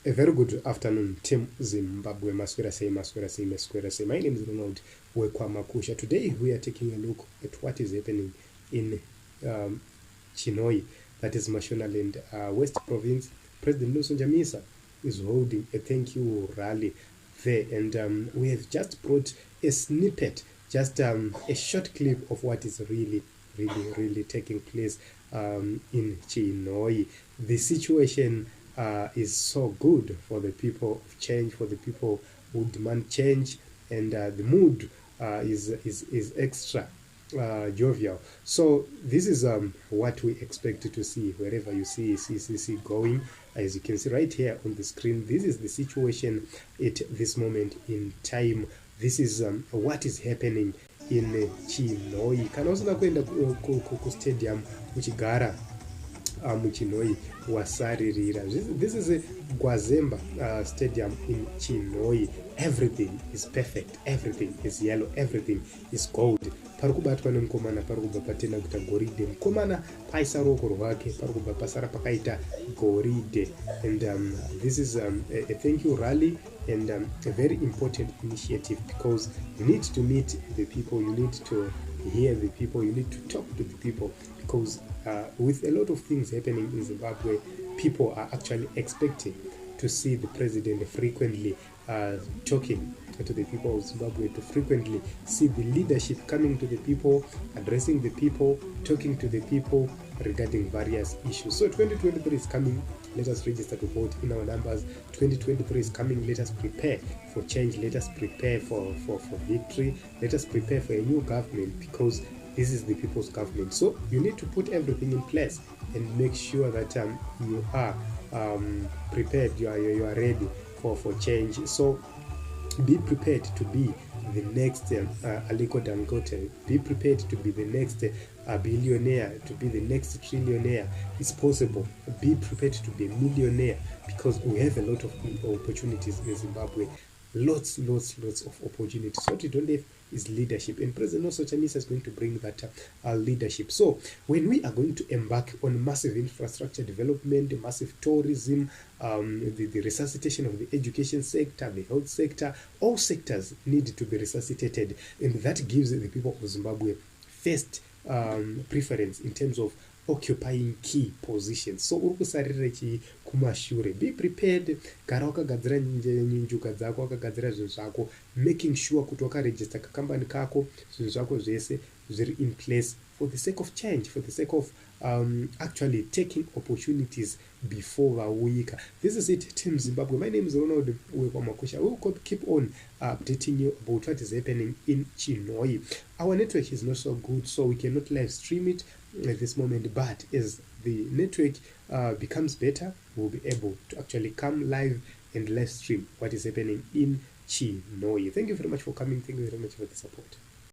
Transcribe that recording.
A very good afternoon, Team Zimbabwe. Maswera say. My name is Ronald Wekwamakusha. Today we are taking a look at what is happening in CHINHOYI, that is Mashonaland, West Province. President Chamisa is holding a thank you rally there, and we have just brought a snippet, just a short clip of what is really taking place in CHINHOYI. The situation is so good for the people of change, for the people who demand change, and the mood is extra jovial. So this is what we expect to see wherever you see CCC going. As you can see right here on the screen, this is the situation at this moment in time. This is what is happening in CHINHOYI. Kana usina kuenda ku stadium uchigara muCHINHOYI wasaririra. This is a Gwazemba stadium in CHINHOYI. Everything is perfect, everything is yellow, everything is gold. Parikubatwa nemukomana parikubva patenda kuita goridhe. Mukomana paisa ruoko rwake parikubva pasara pakaita goridhe. And this is a thank you rally, and a very important initiative, because you need to meet the people, you need to hear the people, you need to talk to the people, because with a lot of things happening in Zimbabwe, people are actually expecting to see the president frequently talking to the people of Zimbabwe, to frequently see the leadership coming to the people, addressing the people, talking to the people regarding various issues. So 2023 is coming. Let us register to vote in our numbers. 2023 is coming. Let us prepare for change. Let us prepare for victory. Let us prepare for a new government, because this is the people's government. So you need to put everything in place and make sure that you are prepared, you are ready for change. So be prepared to be the next Aliko Dangote. Be prepared to be the next billionaire, to be the next trillionaire. It's possible. Be prepared to be a millionaire, because we have a lot of opportunities in Zimbabwe. Lots of opportunities. What we don't have is leadership, and President Chamisa is going to bring that leadership. So when we are going to embark on massive infrastructure development, massive tourism, the resuscitation of the education sector, the health sector, all sectors need to be resuscitated, and that gives the people of Zimbabwe first preference in terms of occupying key positions. So urukusarira kumashure. Be prepared. Gara wakagadzira njuka dzako, wakagadzira zvinhu zvako, making sure kuti wakaregister kakambani kako, zvinhu zvako zvese zviri in place for the sake of change, for the sake of actually taking opportunities before vauika. This is it, Team Zimbabwe. My name is Ronald Wekwamakusha. We will keep on updating you about what is happening in CHINHOYI. Our network is not so good, so we cannot live stream it at this moment, but as the network becomes better, we'll be able to actually come live and live stream what is happening in CHINHOYI. Thank you very much for coming. Thank you very much for the support.